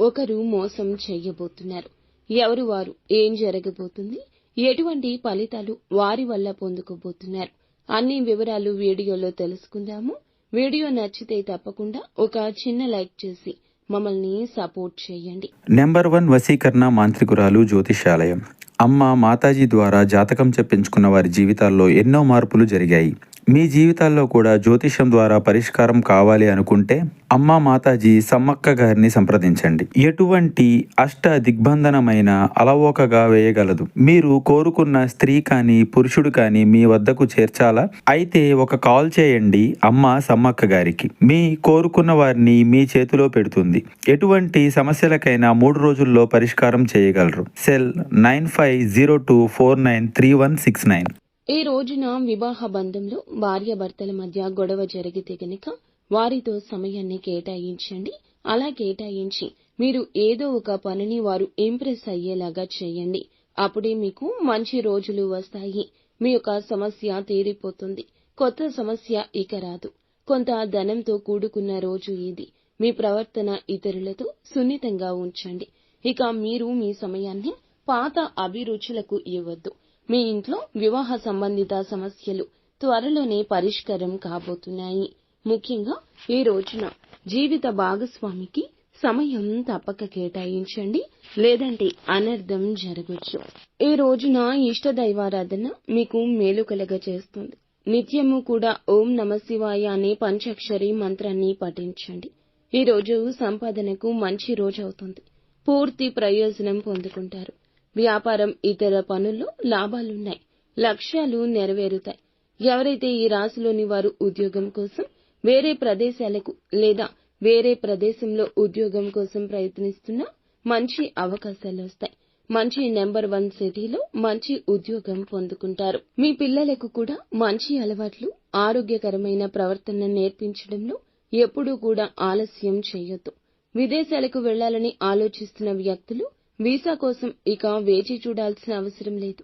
ఒకరు మోసం చేయబోతున్నారు. ఎవరు వారు, ఏం జరగబోతుంది, ఎటువంటి ఫలితాలు వారి వల్ల పొందుకోబోతున్నారు, అన్ని వివరాలు వీడియోలో తెలుసుకుందాము. వీడియో నచ్చితే తప్పకుండా ఒక చిన్న లైక్ చేసి మమ్మల్ని సపోర్ట్ చేయండి. నెంబర్ 1 వశీకరణ మాంత్రికురాలు జ్యోతిషాలయం. అమ్మ మాతాజీ ద్వారా జాతకం చెప్పించుకున్న వారి జీవితాల్లో ఎన్నో మార్పులు జరిగాయి. మీ జీవితాల్లో కూడా జ్యోతిషం ద్వారా పరిష్కారం కావాలి అనుకుంటే అమ్మ మాతాజీ సమ్మక్క గారిని సంప్రదించండి. ఎటువంటి అష్ట దిగ్బంధనమైన అలవోకగా వేయగలదు. మీరు కోరుకున్న స్త్రీ కానీ పురుషుడు కానీ మీ వద్దకు చేర్చాలా? అయితే ఒక కాల్ చేయండి అమ్మ సమ్మక్క గారికి. మీ కోరుకున్న వారిని మీ చేతిలో పెడుతుంది. ఎటువంటి సమస్యలకైనా 3 రోజుల్లో పరిష్కారం చేయగలరు. సెల్ 9502493169. ఈ రోజున వివాహ బంధంలో భార్యాభర్తల మధ్య గొడవ జరిగితే గనుక వారితో సమయాన్ని కేటాయించండి. అలా కేటాయించి మీరు ఏదో ఒక పనిని వారు ఇంప్రెస్ అయ్యేలాగా చేయండి. అప్పుడే మీకు మంచి రోజులు వస్తాయి. మీ యొక్క సమస్య తీరిపోతుంది. కొత్త సమస్య ఇక రాదు. కొంత ధనంతో కూడుకున్న రోజు ఇది. మీ ప్రవర్తన ఇతరులతో సున్నితంగా ఉంచండి. ఇక మీరు మీ సమయాన్ని పాత అభిరుచులకు ఇవ్వద్దు. మీ ఇంట్లో వివాహ సంబంధిత సమస్యలు త్వరలోనే పరిష్కారం కాబోతున్నాయి. ముఖ్యంగా ఈ రోజున జీవిత భాగస్వామికి సమయం తప్పక కేటాయించండి, లేదంటే అనర్థం జరగచ్చు. ఈ రోజున ఇష్ట దైవారాధన మీకు మేలు కలగ చేస్తుంది. నిత్యము కూడా ఓం నమఃశివాయ అనే పంచాక్షరి మంత్రాన్ని పఠించండి. ఈ రోజు సంపాదనకు మంచి రోజు అవుతుంది. పూర్తి ప్రయోజనం పొందుకుంటారు. వ్యాపారం, ఇతర పనుల్లో లాభాలున్నాయి. లక్ష్యాలు నెరవేరుతాయి. ఎవరైతే ఈ రాశిలోని వారు ఉద్యోగం కోసం వేరే ప్రదేశాలకు లేదా వేరే ప్రదేశంలో ఉద్యోగం కోసం ప్రయత్నిస్తున్నా మంచి అవకాశాలు వస్తాయి. మంచి నెంబర్ 1 సిటీలో మంచి ఉద్యోగం పొందుకుంటారు. మీ పిల్లలకు కూడా మంచి అలవాట్లు, ఆరోగ్యకరమైన ప్రవర్తన నేర్పించడంలో ఎప్పుడూ కూడా ఆలస్యం చేయొద్దు. విదేశాలకు వెళ్లాలని ఆలోచిస్తున్న వ్యక్తులు వీసా కోసం ఇక వేచి చూడాల్సిన అవసరం లేదు.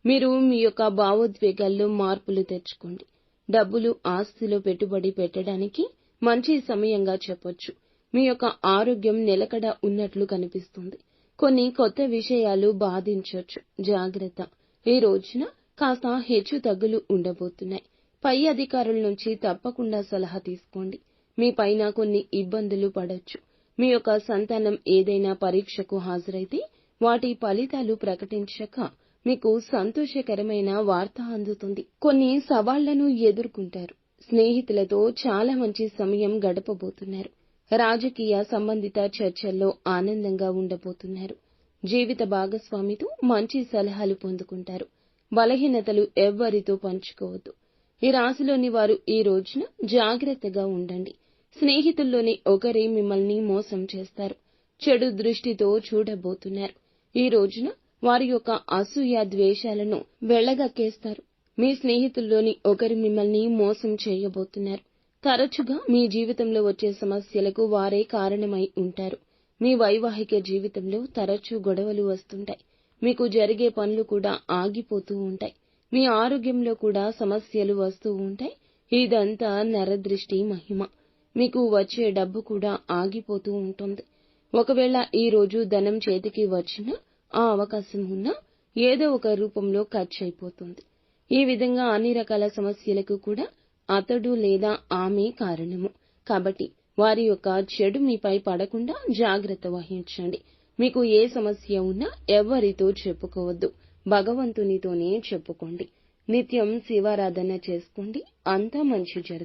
మీరు మీ యొక్క భావోద్వేగాల్లో మార్పులు తెచ్చుకోండి. డబ్బులు, ఆస్తిలో పెట్టుబడి పెట్టడానికి మంచి సమయంగా చెప్పొచ్చు. మీ యొక్క ఆరోగ్యం నిలకడ ఉన్నట్లు కనిపిస్తుంది. కొన్ని కొత్త విషయాలు బాధించొచ్చు. జాగ్రత్త. ఈ రోజున కాస్త హెచ్చు తగ్గులు ఉండబోతున్నాయి. పై అధికారుల నుంచి తప్పకుండా సలహా తీసుకోండి. మీ పైన కొన్ని ఇబ్బందులు పడొచ్చు. మీ యొక్క సంతానం ఏదైనా పరీక్షకు హాజరైతే వాటి ఫలితాలు ప్రకటించాక మీకు సంతోషకరమైన వార్త అందుతుంది. కొన్ని సవాళ్లను ఎదుర్కొంటారు. స్నేహితులతో చాలా మంచి సమయం గడపబోతున్నారు. రాజకీయ సంబంధిత చర్చల్లో ఆనందంగా ఉండబోతున్నారు. జీవిత భాగస్వామితో మంచి సలహాలు పొందుకుంటారు. బలహీనతలు ఎవ్వరితో పంచుకోవద్దు. ఈ రాశిలోని వారు ఈ రోజున జాగ్రత్తగా ఉండండి. స్నేహితుల్లోని ఒకరే మిమ్మల్ని మోసం చేస్తారు. చెడు దృష్టితో చూడబోతున్నారు. ఈ రోజున వారి యొక్క అసూయ, ద్వేషాలను వెళ్లగక్కేస్తారు. మీ స్నేహితుల్లోని ఒకరు మిమ్మల్ని మోసం చేయబోతున్నారు. తరచుగా మీ జీవితంలో వచ్చే సమస్యలకు వారే కారణమై ఉంటారు. మీ వైవాహిక జీవితంలో తరచూ గొడవలు వస్తుంటాయి. మీకు జరిగే పనులు కూడా ఆగిపోతూ ఉంటాయి. మీ ఆరోగ్యంలో కూడా సమస్యలు వస్తూ ఉంటాయి. ఇదంతా నరదృష్టి మహిమ. మీకు వచ్చే డబ్బు కూడా ఆగిపోతూ ఉంటుంది. ఒకవేళ ఈ రోజు ధనం చేతికి వచ్చినా ఆ అవకాశం ఉన్నా ఏదో ఒక రూపంలో ఖర్చు అయిపోతుంది. ఈ విధంగా అన్ని రకాల సమస్యలకు కూడా అతడు లేదా ఆమె కారణము. కాబట్టి వారి యొక్క చెడు మీపై పడకుండా జాగ్రత్త వహించండి. మీకు ఏ సమస్య ఉన్నా ఎవరితో చెప్పుకోవద్దు. భగవంతునితోనే చెప్పుకోండి. నిత్యం శివారాధన చేసుకోండి. అంతా మంచి జరుగుతుంది.